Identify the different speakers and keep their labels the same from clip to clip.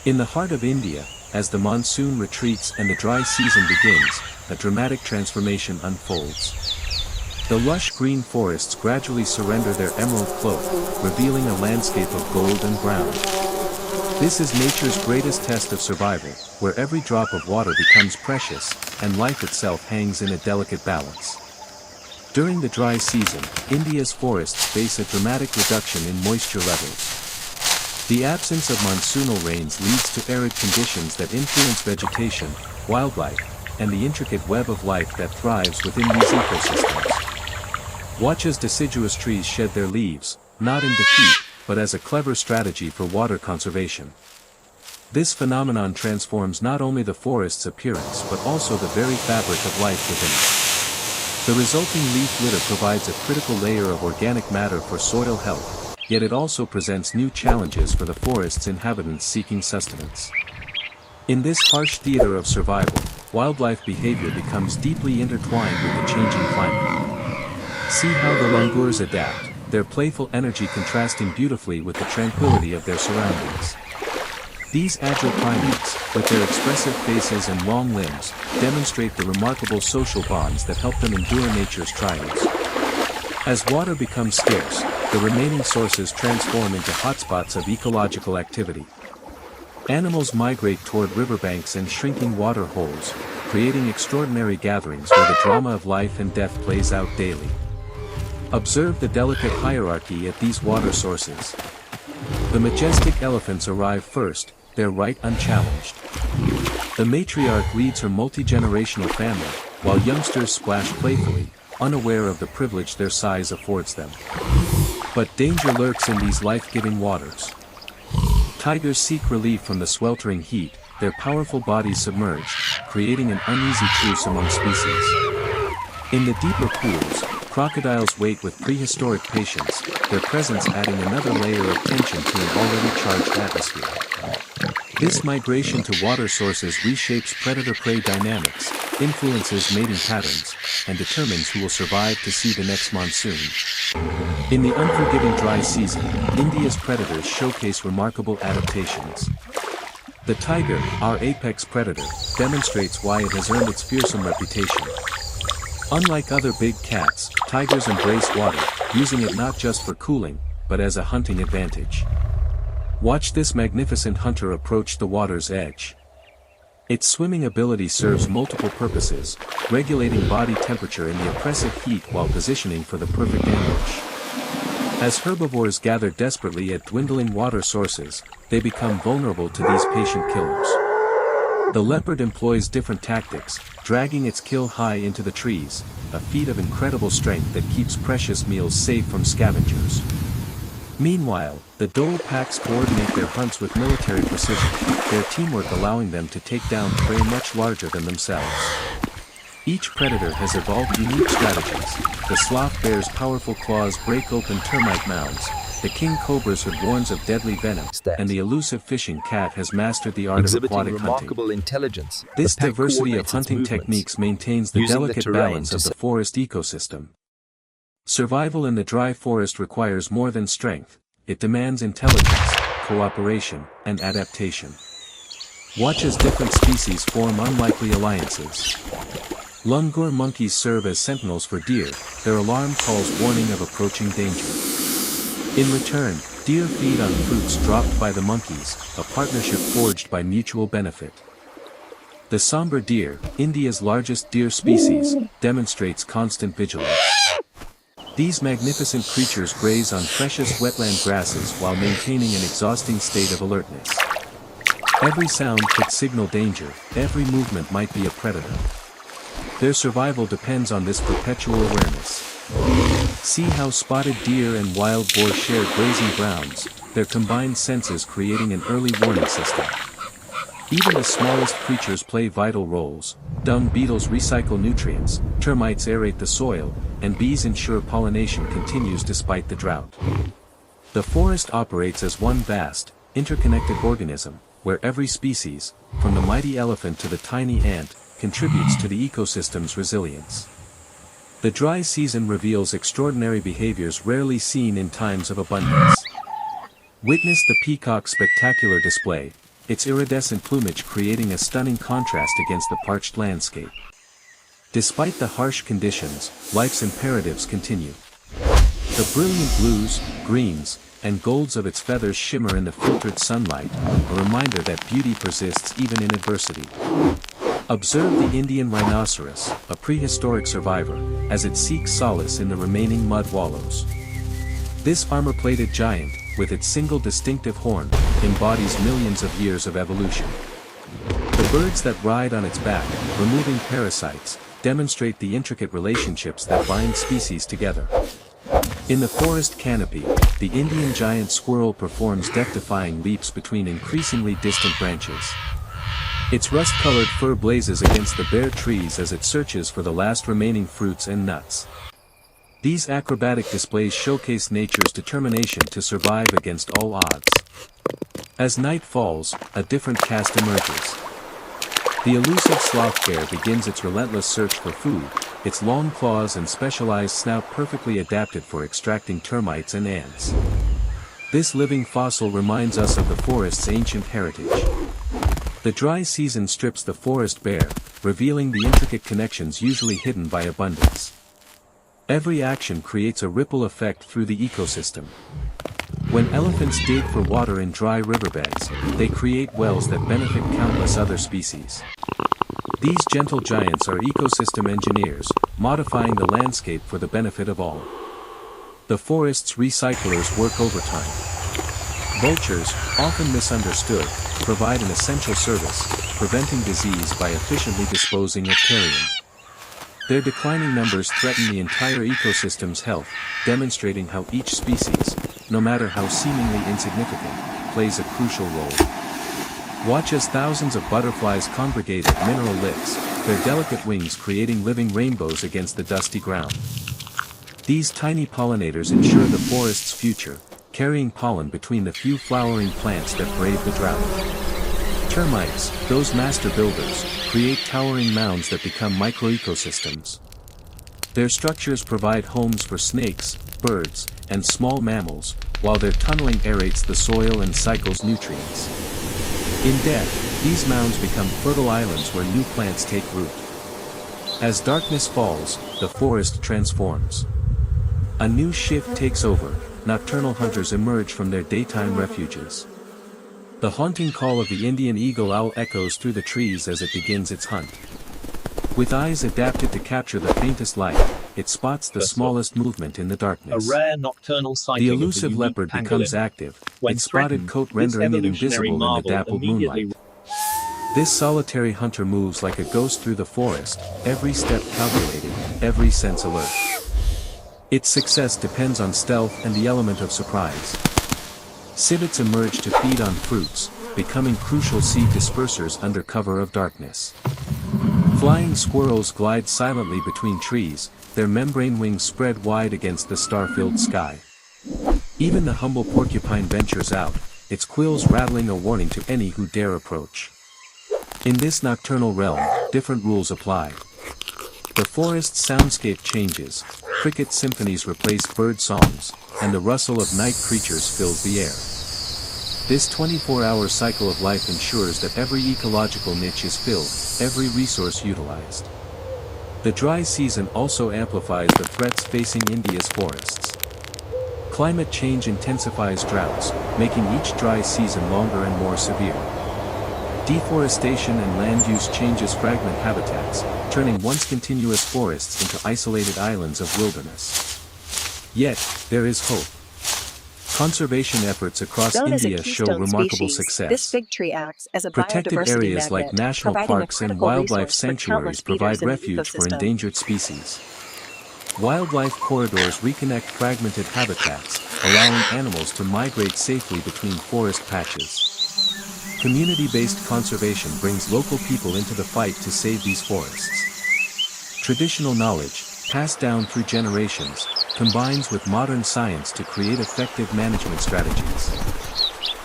Speaker 1: In the heart of India, as the monsoon retreats and the dry season begins, a dramatic transformation unfolds. The lush green forests gradually surrender their emerald cloak, revealing a landscape of gold and brown. This is nature's greatest test of survival, where every drop of water becomes precious, and life itself hangs in a delicate balance. During the dry season, India's forests face a dramatic reduction in moisture levels. The absence of monsoonal rains leads to arid conditions that influence vegetation, wildlife, and the intricate web of life that thrives within these ecosystems. Watch as deciduous trees shed their leaves, not in defeat, but as a clever strategy for water conservation. This phenomenon transforms not only the forest's appearance but also the very fabric of life within it. The resulting leaf litter provides a critical layer of organic matter for soil health, yet it also presents new challenges for the forest's inhabitants seeking sustenance. In this harsh theater of survival, wildlife behavior becomes deeply intertwined with the changing climate. See how the langurs adapt, their playful energy contrasting beautifully with the tranquility of their surroundings. These agile primates, with their expressive faces and long limbs, demonstrate the remarkable social bonds that help them endure nature's trials. As water becomes scarce, the remaining sources transform into hotspots of ecological activity. Animals migrate toward riverbanks and shrinking water holes, creating extraordinary gatherings where the drama of life and death plays out daily. Observe the delicate hierarchy at these water sources. The majestic elephants arrive first, their right unchallenged. The matriarch leads her multi-generational family, while youngsters splash playfully, unaware of the privilege their size affords them. But danger lurks in these life-giving waters. Tigers seek relief from the sweltering heat, their powerful bodies submerged, creating an uneasy truce among species. In the deeper pools, crocodiles wait with prehistoric patience, their presence adding another layer of tension to an already charged atmosphere. This migration to water sources reshapes predator-prey dynamics, influences mating patterns, and determines who will survive to see the next monsoon. In the unforgiving dry season, India's predators showcase remarkable adaptations. The tiger, our apex predator, demonstrates why it has earned its fearsome reputation. Unlike other big cats, tigers embrace water, using it not just for cooling, but as a hunting advantage. Watch this magnificent hunter approach the water's edge. Its swimming ability serves multiple purposes, regulating body temperature in the oppressive heat while positioning for the perfect ambush. As herbivores gather desperately at dwindling water sources, they become vulnerable to these patient killers. The leopard employs different tactics, dragging its kill high into the trees, a feat of incredible strength that keeps precious meals safe from scavengers. Meanwhile, the dhole packs coordinate their hunts with military precision, their teamwork allowing them to take down prey much larger than themselves. Each predator has evolved unique strategies. The sloth bear's powerful claws break open termite mounds, the king cobra's hood warns of deadly venom, and the elusive fishing cat has mastered the art of aquatic
Speaker 2: remarkable
Speaker 1: hunting.
Speaker 2: Intelligence,
Speaker 1: This diversity of hunting techniques maintains the delicate balance of the forest ecosystem. Survival in the dry forest requires more than strength, it demands intelligence, cooperation, and adaptation. Watch as different species form unlikely alliances. Langur monkeys serve as sentinels for deer, their alarm calls warning of approaching danger. In return, deer feed on fruits dropped by the monkeys, a partnership forged by mutual benefit. The somber deer, India's largest deer species, demonstrates constant vigilance. These magnificent creatures graze on precious wetland grasses while maintaining an exhausting state of alertness. Every sound could signal danger, every movement might be a predator. Their survival depends on this perpetual awareness. See how spotted deer and wild boar share grazing grounds, their combined senses creating an early warning system. Even the smallest creatures play vital roles. Dung beetles recycle nutrients, termites aerate the soil, and bees ensure pollination continues despite the drought. The forest operates as one vast, interconnected organism, where every species, from the mighty elephant to the tiny ant, contributes to the ecosystem's resilience. The dry season reveals extraordinary behaviors rarely seen in times of abundance. Witness the peacock's spectacular display, its iridescent plumage creating a stunning contrast against the parched landscape. Despite the harsh conditions, life's imperatives continue. The brilliant blues, greens, and golds of its feathers shimmer in the filtered sunlight, a reminder that beauty persists even in adversity. Observe the Indian rhinoceros, a prehistoric survivor, as it seeks solace in the remaining mud wallows. This armor-plated giant, with its single distinctive horn, embodies millions of years of evolution. The birds that ride on its back, removing parasites, demonstrate the intricate relationships that bind species together. In the forest canopy, the Indian giant squirrel performs death-defying leaps between increasingly distant branches. Its rust-colored fur blazes against the bare trees as it searches for the last remaining fruits and nuts. These acrobatic displays showcase nature's determination to survive against all odds. As night falls, a different cast emerges. The elusive sloth bear begins its relentless search for food, its long claws and specialized snout perfectly adapted for extracting termites and ants. This living fossil reminds us of the forest's ancient heritage. The dry season strips the forest bare, revealing the intricate connections usually hidden by abundance. Every action creates a ripple effect through the ecosystem. When elephants dig for water in dry riverbeds, they create wells that benefit countless other species. These gentle giants are ecosystem engineers, modifying the landscape for the benefit of all. The forest's recyclers work overtime. Vultures, often misunderstood, provide an essential service, preventing disease by efficiently disposing of carrion. Their declining numbers threaten the entire ecosystem's health, demonstrating how each species, no matter how seemingly insignificant, plays a crucial role. Watch as thousands of butterflies congregate at mineral licks, their delicate wings creating living rainbows against the dusty ground. These tiny pollinators ensure the forest's future, carrying pollen between the few flowering plants that brave the drought. Termites, those master builders, create towering mounds that become microecosystems. Their structures provide homes for snakes, birds, and small mammals, while their tunneling aerates the soil and cycles nutrients. In death, these mounds become fertile islands where new plants take root. As darkness falls, the forest transforms. A new shift takes over, nocturnal hunters emerge from their daytime refuges. The haunting call of the Indian eagle owl echoes through the trees as it begins its hunt. With eyes adapted to capture the faintest light, it spots the smallest movement in the darkness.
Speaker 2: A rare nocturnal sighting.
Speaker 1: The elusive leopard becomes active, its spotted coat rendering it invisible in the dappled moonlight. This solitary hunter moves like a ghost through the forest, every step calculated, every sense alert. Its success depends on stealth and the element of surprise. Civets emerge to feed on fruits, becoming crucial seed dispersers under cover of darkness. Flying squirrels glide silently between trees, their membrane wings spread wide against the star-filled sky. Even the humble porcupine ventures out, its quills rattling a warning to any who dare approach. In this nocturnal realm, different rules apply. The forest's soundscape changes, cricket symphonies replace bird songs, and the rustle of night creatures fills the air. This 24-hour cycle of life ensures that every ecological niche is filled, every resource utilized. The dry season also amplifies the threats facing India's forests. Climate change intensifies droughts, making each dry season longer and more severe. Deforestation and land use changes fragment habitats, turning once continuous forests into isolated islands of wilderness. Yet, there is hope. Conservation efforts across India show remarkable success.
Speaker 3: This fig tree acts as a
Speaker 1: Protected
Speaker 3: biodiversity
Speaker 1: areas
Speaker 3: magnet,
Speaker 1: like national
Speaker 3: providing a
Speaker 1: parks and
Speaker 3: critical
Speaker 1: wildlife
Speaker 3: resource for countless
Speaker 1: sanctuaries provide
Speaker 3: feeders in the
Speaker 1: refuge for
Speaker 3: ecosystem.
Speaker 1: endangered species. Wildlife corridors reconnect fragmented habitats, allowing animals to migrate safely between forest patches. Community-based conservation brings local people into the fight to save these forests. Traditional knowledge, passed down through generations, combines with modern science to create effective management strategies.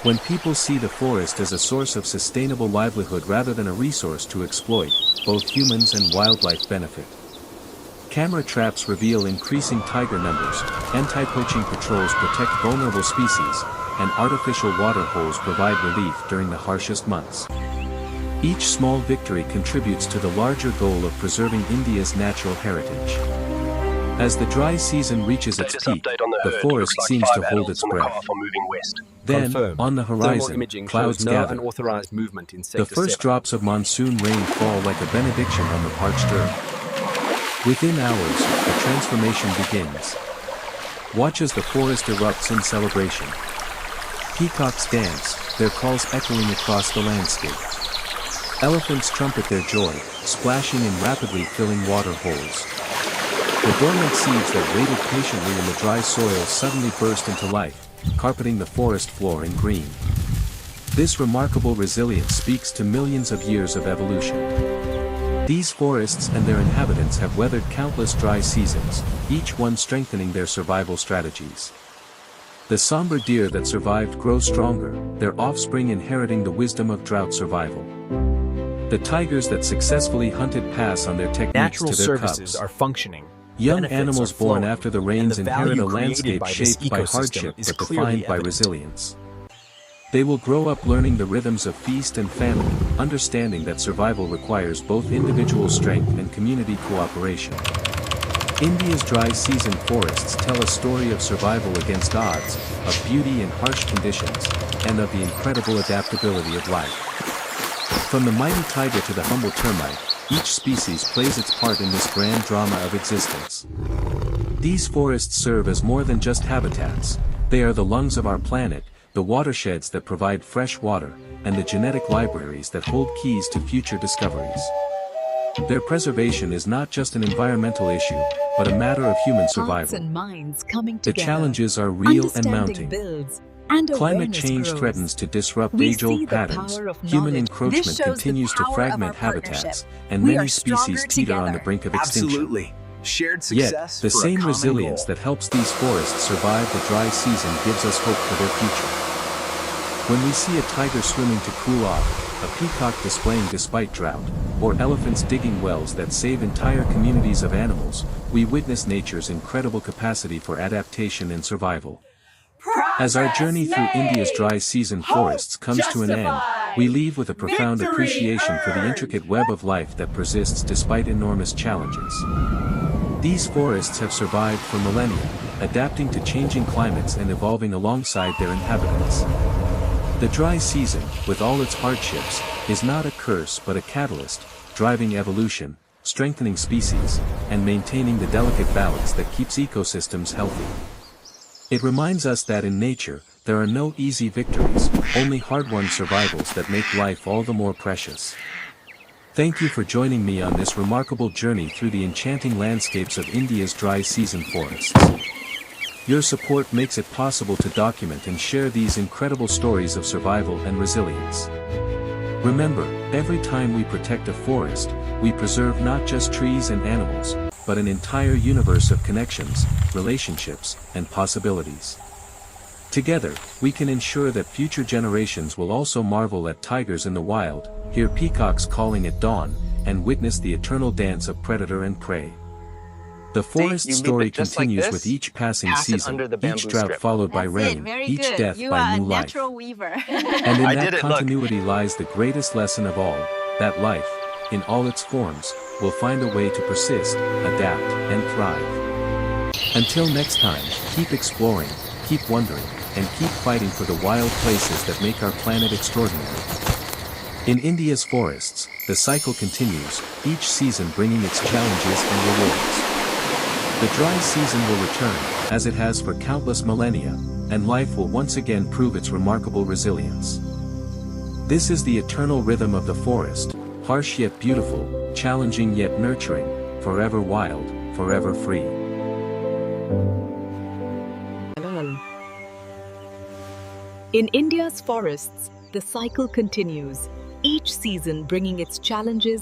Speaker 1: When people see the forest as a source of sustainable livelihood rather than a resource to exploit, both humans and wildlife benefit. Camera traps reveal increasing tiger numbers, anti-poaching patrols protect vulnerable species, and artificial water holes provide relief during the harshest months. Each small victory contributes to the larger goal of preserving India's natural heritage. As the dry season reaches its peak, the forest seems to hold its breath. Then, on the horizon, clouds gather. The first drops of monsoon rain fall like a benediction on the parched earth. Within hours, the transformation begins. Watch as the forest erupts in celebration. Peacocks dance, their calls echoing across the landscape. Elephants trumpet their joy, splashing and rapidly filling water holes. The dormant seeds that waited patiently in the dry soil suddenly burst into life, carpeting the forest floor in green. This remarkable resilience speaks to millions of years of evolution. These forests and their inhabitants have weathered countless dry seasons, each one strengthening their survival strategies. The somber deer that survived grow stronger, their offspring inheriting the wisdom of drought survival. The tigers that successfully hunted pass on their techniques to their cubs.
Speaker 2: Natural services are functioning.
Speaker 1: Young animals born after the rains inherit a landscape shaped by hardship but defined by resilience. They will grow up learning the rhythms of feast and famine, understanding that survival requires both individual strength and community cooperation. India's dry season forests tell a story of survival against odds, of beauty in harsh conditions, and of the incredible adaptability of life. From the mighty tiger to the humble termite, each species plays its part in this grand drama of existence. These forests serve as more than just habitats, they are the lungs of our planet, the watersheds that provide fresh water, and the genetic libraries that hold keys to future discoveries. Their preservation is not just an environmental issue, but a matter of human survival. The challenges are real and mounting. Climate change threatens to disrupt age-old patterns, human encroachment continues to fragment habitats, and many species teeter on the brink of extinction. Yet, the same resilience that helps these forests survive the dry season gives us hope for their future. When we see a tiger swimming to cool off, a peacock displaying despite drought, or elephants digging wells that save entire communities of animals, we witness nature's incredible capacity for adaptation and survival. As our journey through India's dry season forests comes to an end, we leave with a profound appreciation for the intricate web of life that persists despite enormous challenges. These forests have survived for millennia, adapting to changing climates and evolving alongside their inhabitants. The dry season, with all its hardships, is not a curse but a catalyst, driving evolution, strengthening species, and maintaining the delicate balance that keeps ecosystems healthy. It reminds us that in nature, there are no easy victories, only hard-won survivals that make life all the more precious. Thank you for joining me on this remarkable journey through the enchanting landscapes of India's dry season forests. Your support makes it possible to document and share these incredible stories of survival and resilience. Remember, every time we protect a forest, we preserve not just trees and animals, but an entire universe of connections, relationships, and possibilities. Together, we can ensure that future generations will also marvel at tigers in the wild, hear peacocks calling at dawn, and witness the eternal dance of predator and prey. The forest story continues with each passing season, each drought followed by rain, each death by new life. And in that continuity lies the greatest lesson of all, that life, in all its forms, will find a way to persist, adapt, and thrive. Until next time, keep exploring, keep wondering, and keep fighting for the wild places that make our planet extraordinary. In India's forests, the cycle continues, each season bringing its challenges and rewards. The dry season will return, as it has for countless millennia, and life will once again prove its remarkable resilience. This is the eternal rhythm of the forest, harsh yet beautiful, challenging yet nurturing, forever wild, forever free.
Speaker 3: In India's forests, the cycle continues, each season bringing its challenges